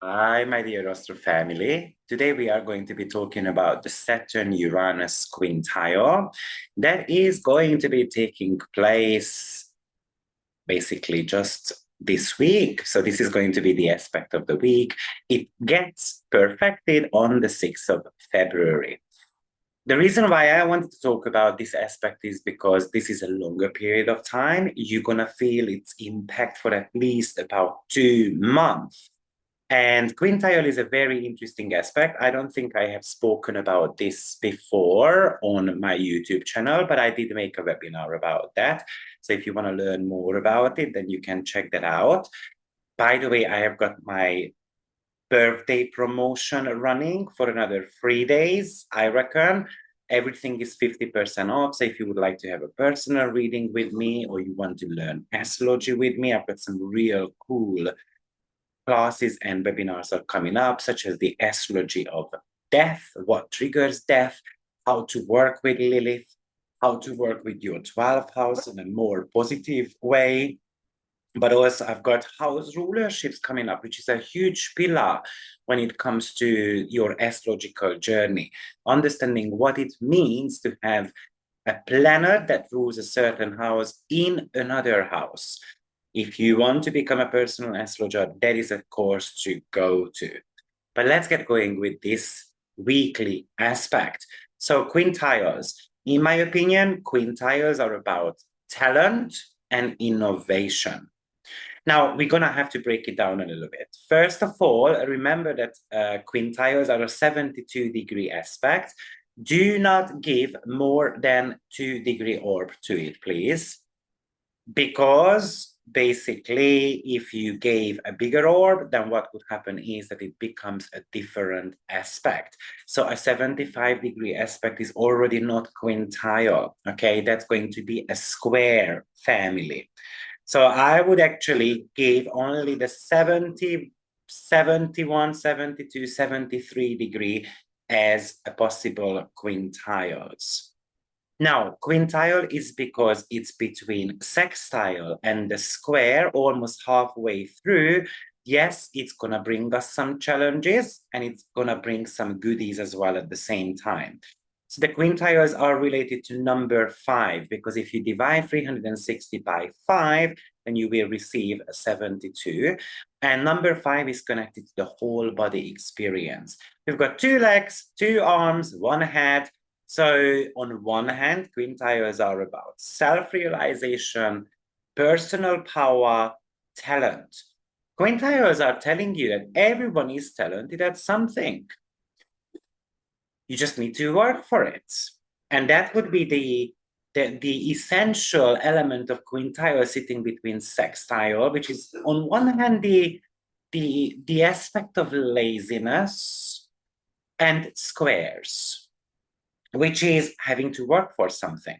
Hi, my dear Astro family. Today we are going to be talking about the Saturn-Uranus quintile that is going to be taking place basically just this week. So this is going to be the aspect of the week. It gets perfected on the 6th of February. The reason why I wanted to talk about this aspect is because this is a longer period of time. You're going to feel its impact for at least about 2 months. And quintile is a very interesting aspect. I don't think I have spoken about this before on my YouTube channel, but I did make a webinar about that. So if you want to learn more about it, then you can check that out. By the way, I have got my birthday promotion running for another 3 days, I reckon. Everything is 50% off. So if you would like to have a personal reading with me or you want to learn astrology with me, I've got some real cool classes and webinars are coming up, such as the astrology of death, what triggers death, how to work with Lilith, how to work with your 12th house in a more positive way. But also I've got house rulerships coming up, which is a huge pillar when it comes to your astrological journey, understanding what it means to have a planet that rules a certain house in another house. If you want to become a personal astrologer, that is a course to go to. But let's get going with this weekly aspect. So quintiles, in my opinion, quintiles are about talent and innovation. Now, we're going to have to break it down a little bit. First of all, remember that quintiles are a 72-degree aspect. Do not give more than 2-degree orb to it, please. Because basically, if you gave a bigger orb, then what would happen is that it becomes a different aspect. So a 75-degree aspect is already not quintile, okay? That's going to be a square family. So I would actually give only the 70, 71, 72, 73 degree as a possible quintiles. Now, quintile is because it's between sextile and the square, almost halfway through. Yes, it's going to bring us some challenges and it's going to bring some goodies as well at the same time. So the quintiles are related to number 5, because if you divide 360 by 5, then you will receive a 72. And number 5 is connected to the whole body experience. We've got 2 legs, 2 arms, 1 head. So on one hand, quintiles are about self-realization, personal power, talent. Quintiles are telling you that everyone is talented at something. You just need to work for it. And that would be the essential element of quintile sitting between sextile, which is on one hand the aspect of laziness, and squares, which is having to work for something.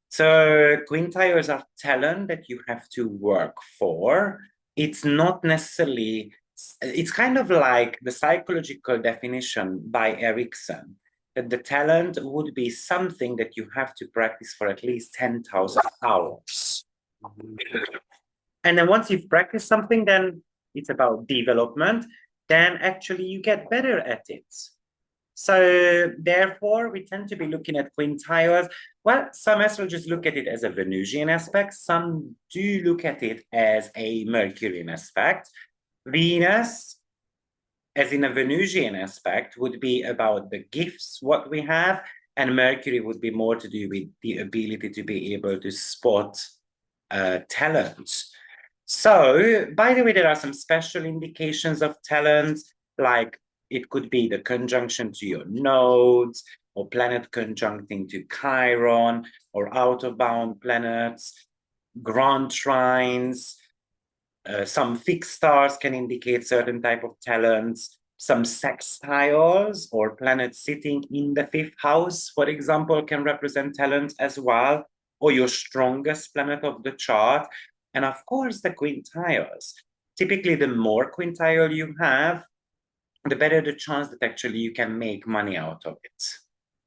So quintiles are talent that you have to work for. It's not necessarily, it's kind of like the psychological definition by Erickson, that the talent would be something that you have to practice for at least 10,000 hours. And then once you've practiced something, then it's about development, then actually you get better at it. So therefore, we tend to be looking at quintiles. Well, some astrologers look at it as a Venusian aspect. Some do look at it as a Mercurian aspect. Venus, as in a Venusian aspect, would be about the gifts, what we have, and Mercury would be more to do with the ability to be able to spot talent. So, by the way, there are some special indications of talent, like it could be the conjunction to your nodes, or planet conjuncting to Chiron, or out-of-bound planets, grand trines. Some fixed stars can indicate certain type of talents. Some sextiles or planets sitting in the 5th house, for example, can represent talent as well, or your strongest planet of the chart. And of course, the quintiles. Typically, the more quintile you have, the better the chance that actually you can make money out of it.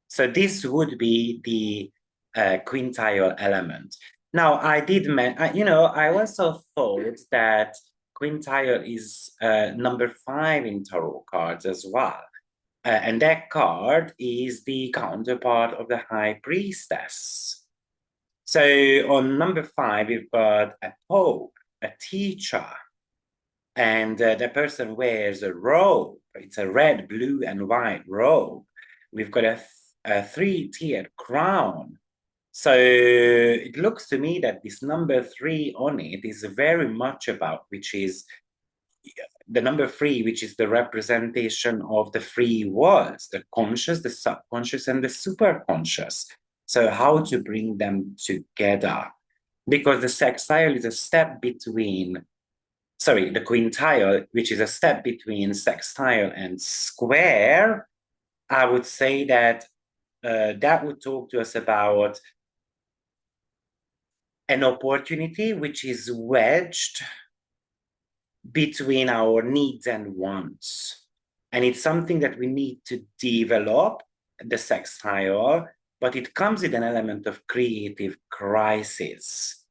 So this would be the quintile element. Now, I also thought that Quintile is number 5 in tarot cards as well. And that card is the counterpart of the High Priestess. So on number 5, we've got a pope, a teacher, and the person wears a robe. It's a red, blue, and white robe. We've got a 3-tiered crown. So it looks to me that this number 3 on it is very much about, which is the number 3, which is the representation of the 3 worlds, the conscious, the subconscious, and the superconscious. So how to bring them together. Because the sextile is a step between, sorry, the quintile, which is a step between sextile and square, I would say that that would talk to us about an opportunity which is wedged between our needs and wants. And it's something that we need to develop, the sextile, but it comes with an element of creative crisis.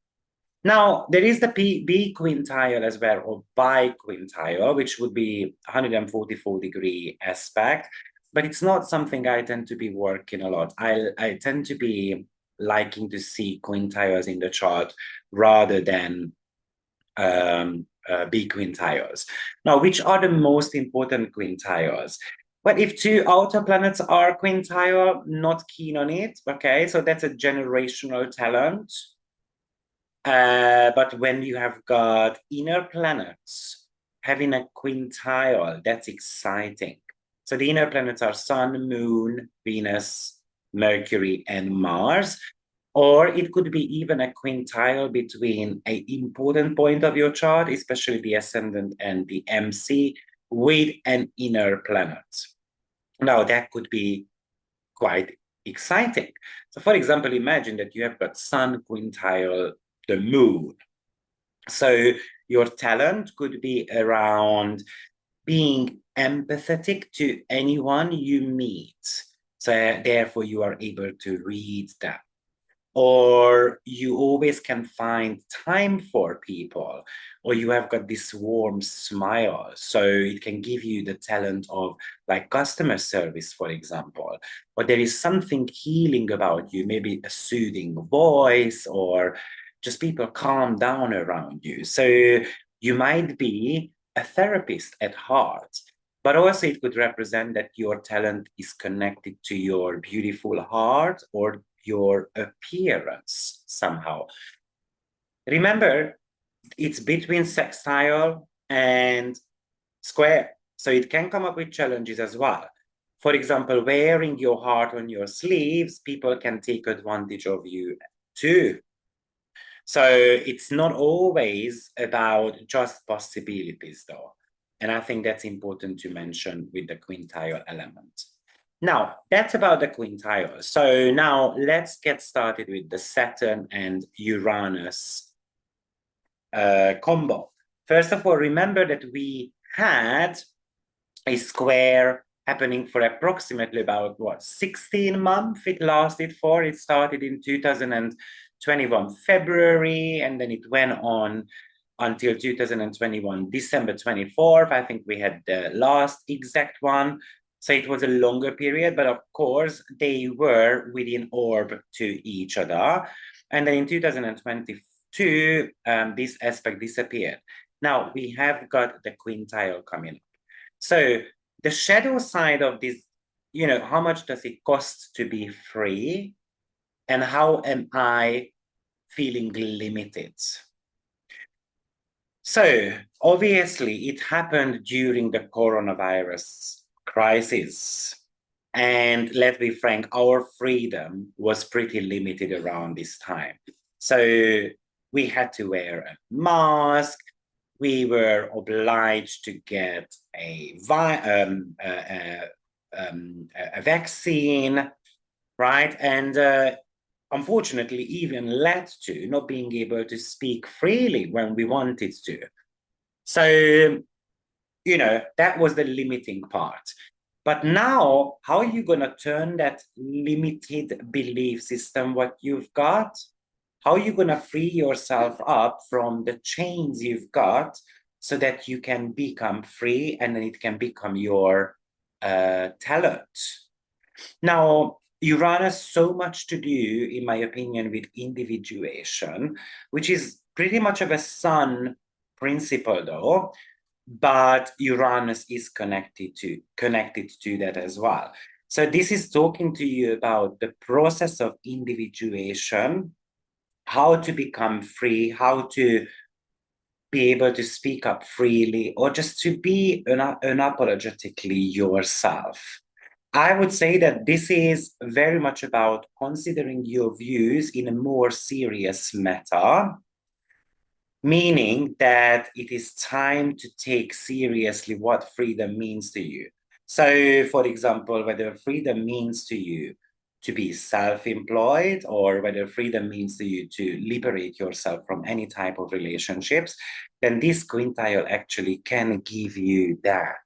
Now, there is the B-quintile as well, or biquintile, which would be 144-degree aspect, but it's not something I tend to be working a lot. I tend to be liking to see quintiles in the chart rather than B-quintiles. Now, which are the most important quintiles? But if 2 outer planets are quintile, not keen on it, okay? So that's a generational talent. But when you have got inner planets having a quintile, that's exciting. So the inner planets are Sun, Moon, Venus, Mercury, and Mars. Or it could be even a quintile between an important point of your chart, especially the ascendant and the MC, with an inner planet. Now, that could be quite exciting. So, for example, imagine that you have got Sun quintile the moon. So your talent could be around being empathetic to anyone you meet. So therefore you are able to read them. Or you always can find time for people, or you have got this warm smile. So it can give you the talent of like customer service, for example. Or there is something healing about you, maybe a soothing voice, or just people calm down around you. So you might be a therapist at heart, but also it could represent that your talent is connected to your beautiful heart or your appearance somehow. Remember, it's between sextile and square, so it can come up with challenges as well. For example, wearing your heart on your sleeves, people can take advantage of you too. So it's not always about just possibilities though. And I think that's important to mention with the quintile element. Now, that's about the quintile. So now let's get started with the Saturn and Uranus combo. First of all, remember that we had a square happening for approximately about, 16 months it lasted for. It started in 2021 February, and then it went on until 2021 December 24th. I think we had the last exact one. So it was a longer period, but of course they were within orb to each other. And then in 2022, this aspect disappeared. Now we have got the quintile coming up. So the shadow side of this, how much does it cost to be free? And how am I feeling limited? So obviously it happened during the coronavirus crisis. And let's be frank, our freedom was pretty limited around this time. So we had to wear a mask. We were obliged to get a vaccine, right? And unfortunately, even led to not being able to speak freely when we wanted to. So, that was the limiting part. But now, how are you going to turn that limited belief system, what you've got? How are you going to free yourself up from the chains you've got so that you can become free, and then it can become your talent. Now, Uranus so much to do, in my opinion, with individuation, which is pretty much of a sun principle, though. But Uranus is connected to that as well. So this is talking to you about the process of individuation, how to become free, how to be able to speak up freely, or just to be unapologetically yourself. I would say that this is very much about considering your views in a more serious matter, meaning that it is time to take seriously what freedom means to you. So, for example, whether freedom means to you to be self-employed, or whether freedom means to you to liberate yourself from any type of relationships, then this quintile actually can give you that.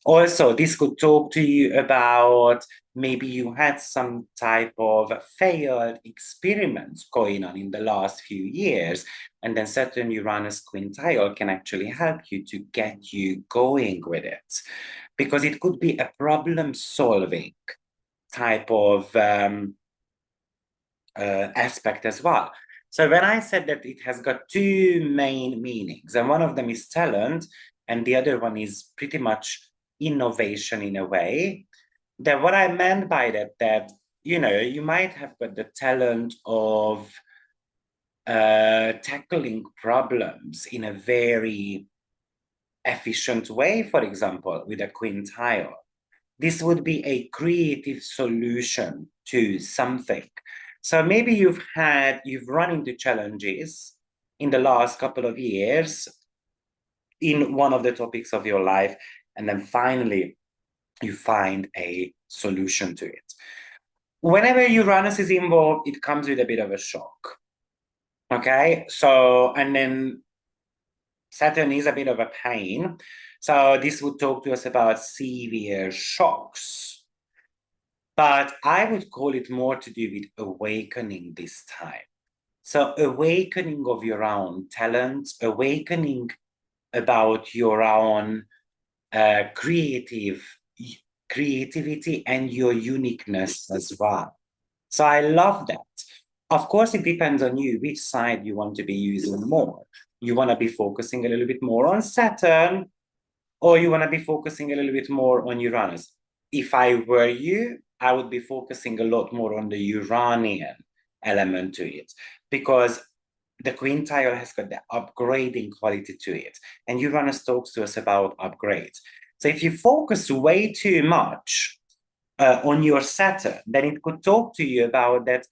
Also, this could talk to you about maybe you had some type of failed experiments going on in the last few years, and then Saturn-Uranus quintile can actually help you to get you going with it, because it could be a problem-solving type of aspect as well. So when I said that it has got two main meanings, and one of them is talent, and the other one is pretty much innovation in a way, that what I meant by that you know, you might have got the talent of tackling problems in a very efficient way, for example, with a quintile. This would be a creative solution to something. So maybe you've run into challenges in the last couple of years in one of the topics of your life, and then finally you find a solution to it. Whenever Uranus is involved, it comes with a bit of a shock. Okay, so, and then Saturn is a bit of a pain. So this would talk to us about severe shocks. But I would call it more to do with awakening this time. So awakening of your own talents, awakening about your own creativity and your uniqueness as well. So I love that. Of course, it depends on you which side you want to be using more. You want to be focusing a little bit more on Saturn, or you want to be focusing a little bit more on Uranus. If I were you, I would be focusing a lot more on the Uranian element to it, because the quintile has got the upgrading quality to it. And Uranus talks to us about upgrades. So if you focus way too much on your Saturn, then it could talk to you about that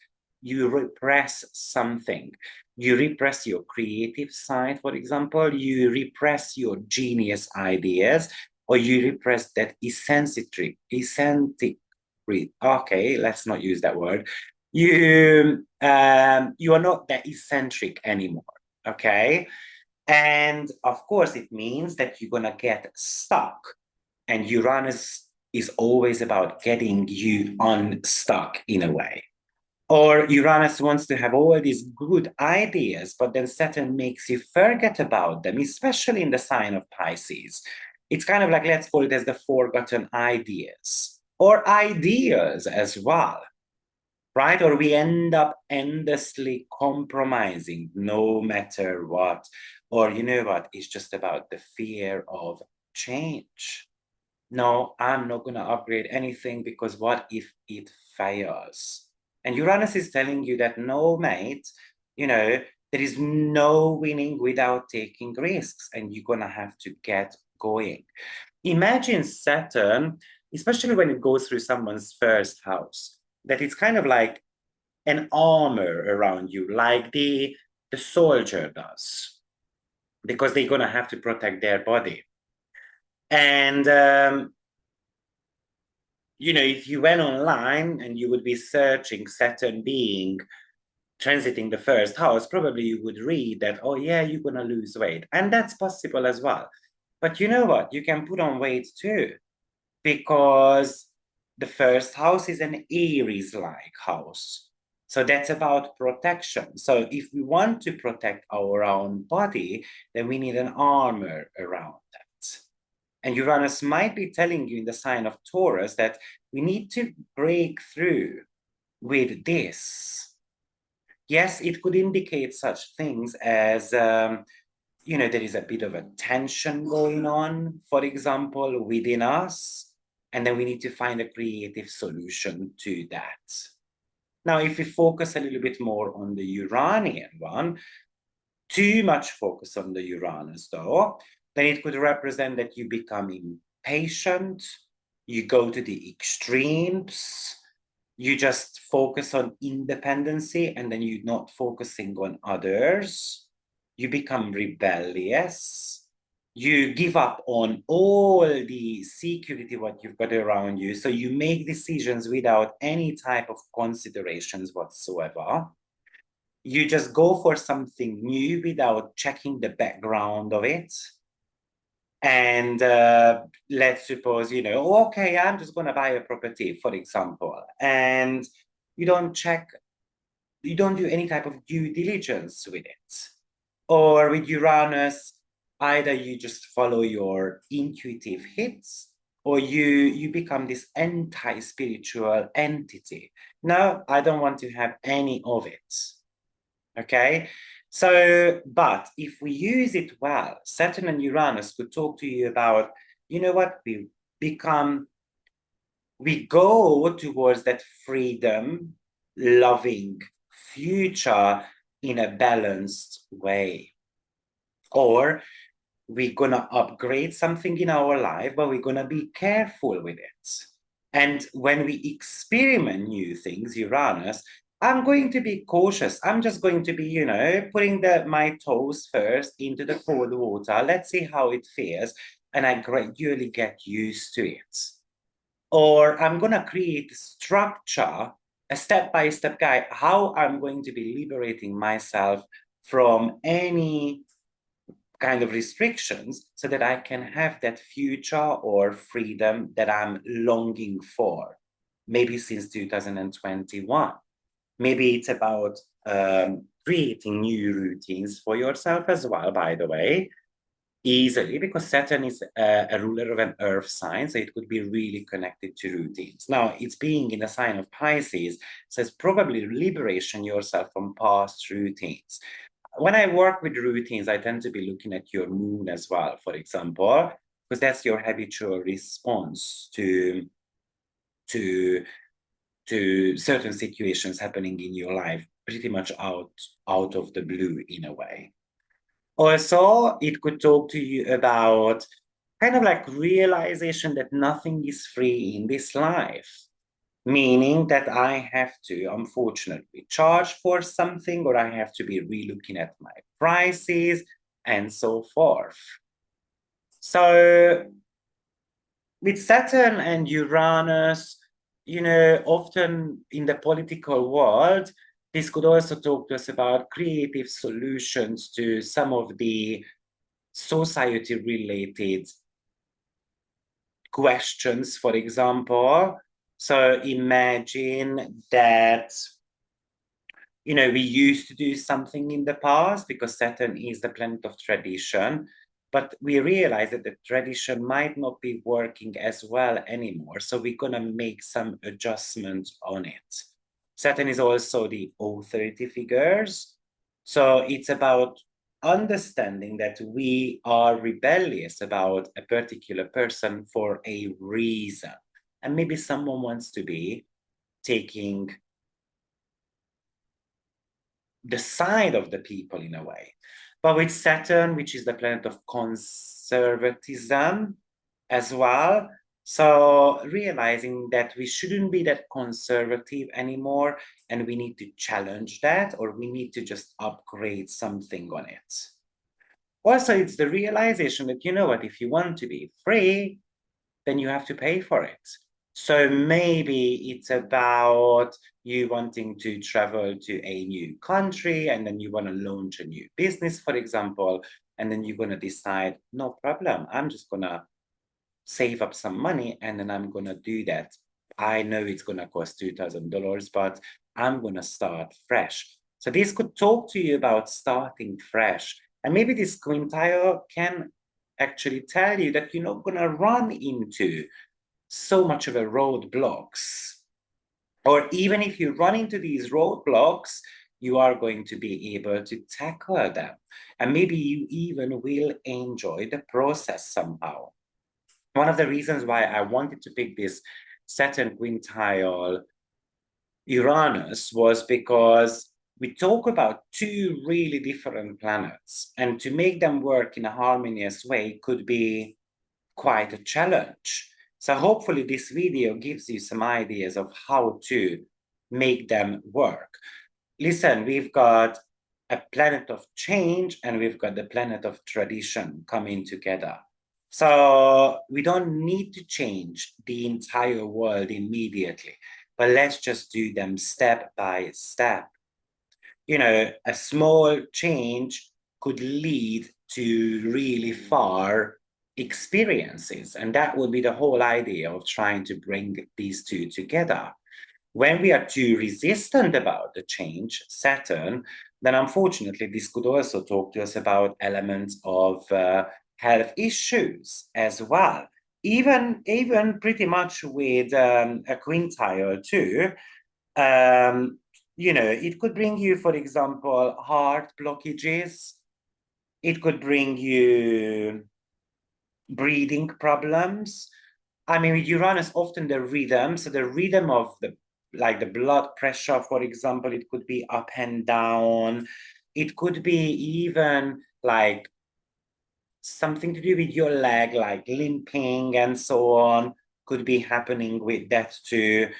you repress something. You repress your creative side, for example. You repress your genius ideas, or you repress that eccentric, okay, let's not use that word. You are not that eccentric anymore, okay? And of course, it means that you're gonna get stuck. And Uranus is always about getting you unstuck in a way. Or Uranus wants to have all these good ideas, but then Saturn makes you forget about them, especially in the sign of Pisces. It's kind of like, let's call it as the forgotten ideas, or ideas as well, right? Or we end up endlessly compromising no matter what. Or you know what? It's just about the fear of change. No, I'm not going to upgrade anything, because what if it fails? And Uranus is telling you that no, mate, you know, there is no winning without taking risks, and you're going to have to get going. Imagine Saturn, especially when it goes through someone's first house, that it's kind of like an armor around you, like the soldier does, because they're going to have to protect their body. And you know, if you went online and you would be searching Saturn being transiting the first house, probably you would read that, oh yeah, you're going to lose weight. And that's possible as well. But you know what? You can put on weight too, because the first house is an Aries-like house. So that's about protection. So if we want to protect our own body, then we need an armor around that. And Uranus might be telling you in the sign of Taurus that we need to break through with this. Yes, it could indicate such things as, there is a bit of a tension going on, for example, within us, and then we need to find a creative solution to that. Now, if we focus a little bit more on the Uranian one, too much focus on the Uranus, though, then it could represent that you become impatient, you go to the extremes, you just focus on independency, and then you're not focusing on others. You become rebellious. You give up on all the security what you've got around you. So you make decisions without any type of considerations whatsoever. You just go for something new without checking the background of it. And let's suppose, okay, I'm just going to buy a property, for example, and you don't do any type of due diligence with it. Or with Uranus, either you just follow your intuitive hits, or you become this anti-spiritual entity. No, I don't want to have any of it. Okay, so, but if we use it well, Saturn and Uranus could talk to you about, what, we go towards that freedom, loving future in a balanced way. Or we're gonna upgrade something in our life, but we're gonna be careful with it. And when we experiment new things, Uranus, I'm going to be cautious. I'm just going to be, putting my toes first into the cold water. Let's see how it feels. And I gradually get used to it. Or I'm going to create a structure, a step-by-step guide, how I'm going to be liberating myself from any kind of restrictions so that I can have that future or freedom that I'm longing for, maybe since 2021. Maybe it's about creating new routines for yourself as well, by the way, easily, because Saturn is a ruler of an earth sign, so it could be really connected to routines. Now, it's being in the sign of Pisces, so it's probably liberation yourself from past routines. When I work with routines, I tend to be looking at your moon as well, for example, because that's your habitual response to certain situations happening in your life, pretty much out of the blue in a way. Also, it could talk to you about kind of like realization that nothing is free in this life, meaning that I have to, unfortunately, charge for something, or I have to be relooking at my prices and so forth. So with Saturn and Uranus, often in the political world, this could also talk to us about creative solutions to some of the society-related questions, for example. So imagine that, we used to do something in the past because Saturn is the planet of tradition, but we realize that the tradition might not be working as well anymore. So we're going to make some adjustments on it. Saturn is also the authority figures. So it's about understanding that we are rebellious about a particular person for a reason. And maybe someone wants to be taking the side of the people in a way. But with Saturn, which is the planet of conservatism as well, so realizing that we shouldn't be that conservative anymore, and we need to challenge that, or we need to just upgrade something on it. Also, it's the realization that, what, if you want to be free, then you have to pay for it. So maybe it's about you wanting to travel to a new country, and then you want to launch a new business, for example, and then you're going to decide, no problem, I'm just going to save up some money, and then I'm going to do that. I know it's going to cost $2,000, but I'm going to start fresh. So this could talk to you about starting fresh. And maybe this quintile can actually tell you that you're not going to run into so much of a roadblocks. Or even if you run into these roadblocks, you are going to be able to tackle them. And maybe you even will enjoy the process somehow. One of the reasons why I wanted to pick this Saturn quintile Uranus was because we talk about two really different planets, and to make them work in a harmonious way could be quite a challenge. So hopefully this video gives you some ideas of how to make them work. Listen, we've got a planet of change and we've got the planet of tradition coming together. So we don't need to change the entire world immediately, but let's just do them step by step. You know, a small change could lead to really far experiences. And that would be the whole idea of trying to bring these two together. When we are too resistant about the change, Saturn, then unfortunately, this could also talk to us about elements of health issues as well. Even pretty much with a quintile too, you know, it could bring you, for example, heart blockages. It could bring you breathing problems. I mean, with Uranus, often the rhythm, so the rhythm of the, like the blood pressure, for example, it could be up and down. It could be even like something to do with your leg, like limping and so on, could be happening with that too.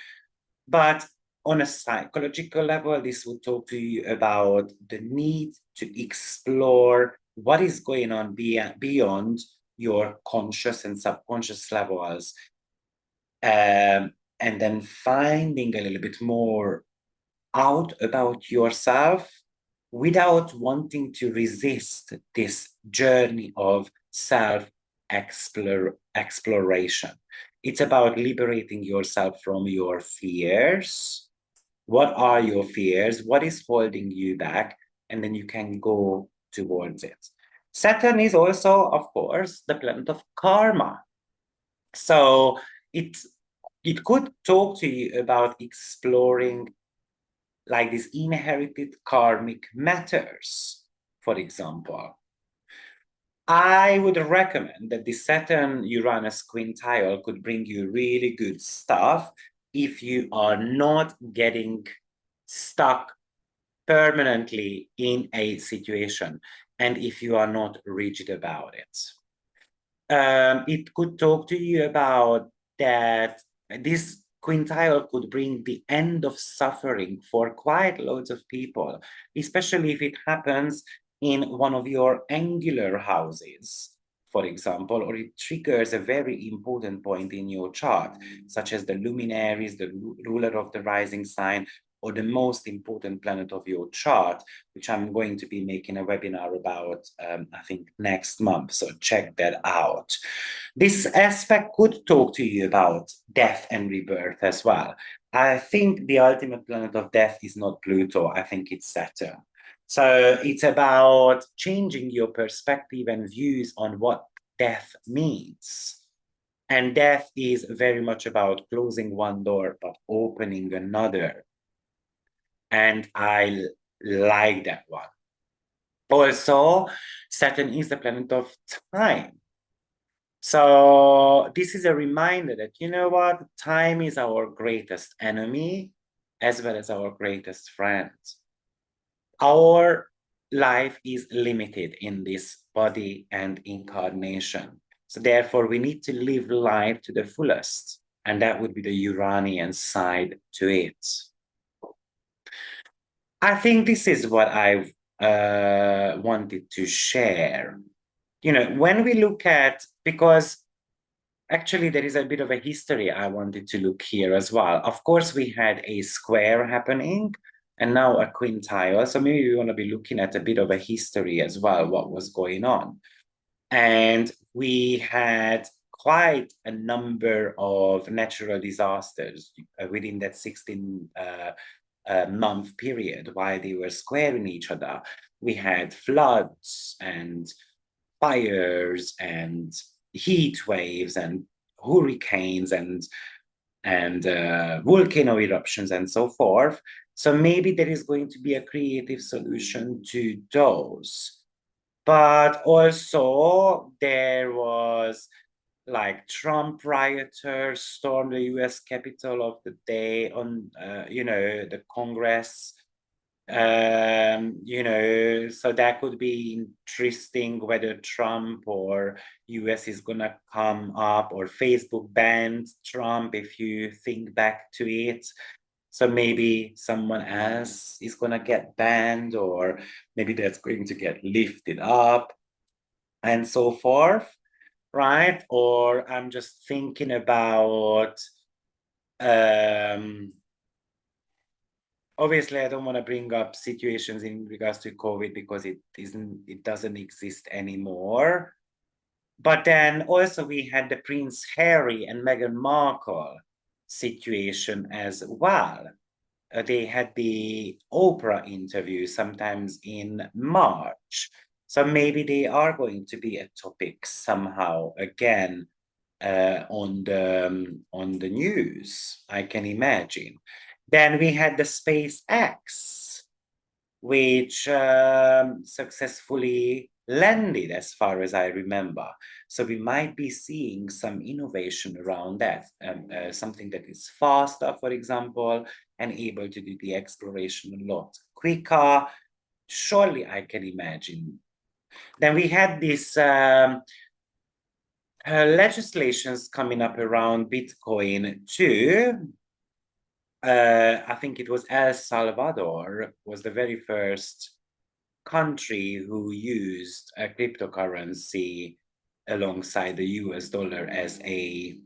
But on a psychological level, this will talk to you about the need to explore what is going on beyond your conscious and subconscious levels. And then finding a little bit more out about yourself without wanting to resist this journey of self exploration. It's about liberating yourself from your fears. What are your fears? What is holding you back? And then you can go towards it. Saturn is also, of course, the planet of karma. So it could talk to you about exploring like these inherited karmic matters, for example. I would recommend that the Saturn-Uranus quintile could bring you really good stuff if you are not getting stuck permanently in a situation and if you are not rigid about it. It could talk to you about that this quintile could bring the end of suffering for quite loads of people, especially if it happens in one of your angular houses, for example, or it triggers a very important point in your chart, such as the luminaries, the ruler of the rising sign, or the most important planet of your chart, which I'm going to be making a webinar about, I think, next month. So check that out. This aspect could talk to you about death and rebirth as well. I think the ultimate planet of death is not Pluto. I think it's Saturn. So it's about changing your perspective and views on what death means. And death is very much about closing one door, but opening another. And I like that one. Also, Saturn is the planet of time. So this is a reminder that, you know what, time is our greatest enemy as well as our greatest friend. Our life is limited in this body and incarnation. So therefore, we need to live life to the fullest. And that would be the Uranian side to it. I think this is what I wanted to share. You know, when we look at, because actually there is a bit of a history I wanted to look here as well. Of course, we had a square happening and now a quintile. So maybe we want to be looking at a bit of a history as well, what was going on. And we had quite a number of natural disasters within that month period while they were squaring each other. We had floods and fires and heat waves and hurricanes and volcano eruptions and so forth. So maybe there is going to be a creative solution to those. But also there was like Trump rioters stormed the US Capitol of the day on, the Congress. So that could be interesting whether Trump or US is gonna come up, or Facebook banned Trump, if you think back to it. So maybe someone else is gonna get banned, or maybe that's going to get lifted up and so forth, right? Or I'm just thinking about obviously I don't want to bring up situations in regards to COVID because it doesn't exist anymore. But then also we had the Prince Harry and Meghan Markle situation as well. They had the Oprah interview sometimes in March. So maybe they are going to be a topic somehow again on the news, I can imagine. Then we had the SpaceX, which successfully landed, as far as I remember. So we might be seeing some innovation around that, something that is faster, for example, and able to do the exploration a lot quicker. Surely I can imagine. Then we had this legislations coming up around Bitcoin too. I think it was El Salvador was the very first country who used a cryptocurrency alongside the US dollar as a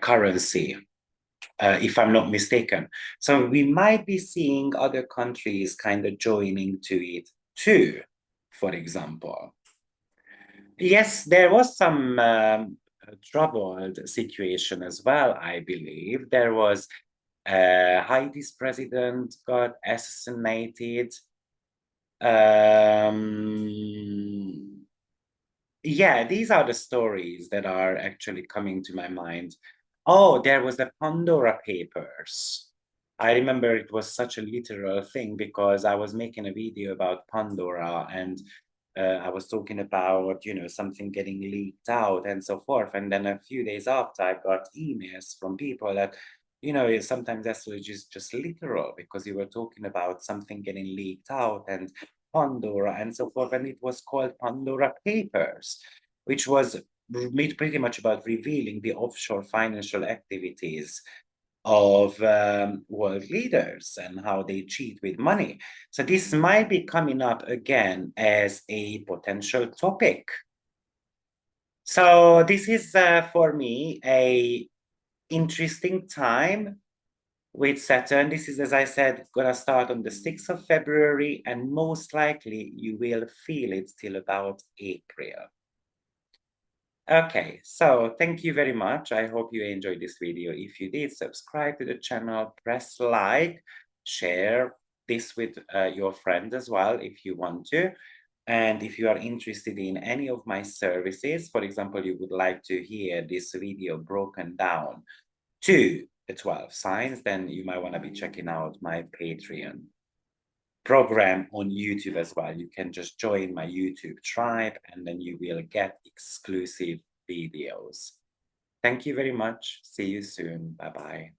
currency, if I'm not mistaken. So we might be seeing other countries kind of joining to it too, for example. Yes, there was some troubled situation as well, I believe. There was Haiti's president got assassinated. Yeah, these are the stories that are actually coming to my mind. Oh, there was the Pandora Papers. I remember it was such a literal thing because I was making a video about Pandora, and I was talking about, something getting leaked out and so forth. And then a few days after, I got emails from people that, sometimes astrology is just literal because you were talking about something getting leaked out and Pandora and so forth. And it was called Pandora Papers, which was made pretty much about revealing the offshore financial activities of world leaders and how they cheat with money. So this might be coming up again as a potential topic. So this is for me a interesting time with Saturn. This is, as I said, gonna start on the 6th of February, and most likely you will feel it till about April. Okay, so thank you very much. I hope you enjoyed this video. If you did, subscribe to the channel, press like, share this with your friends as well if you want to. And if you are interested in any of my services, for example, you would like to hear this video broken down to the 12 signs, then you might want to be checking out my Patreon program on YouTube as well. You can just join my YouTube tribe and then you will get exclusive videos. Thank you very much. See you soon. Bye-bye.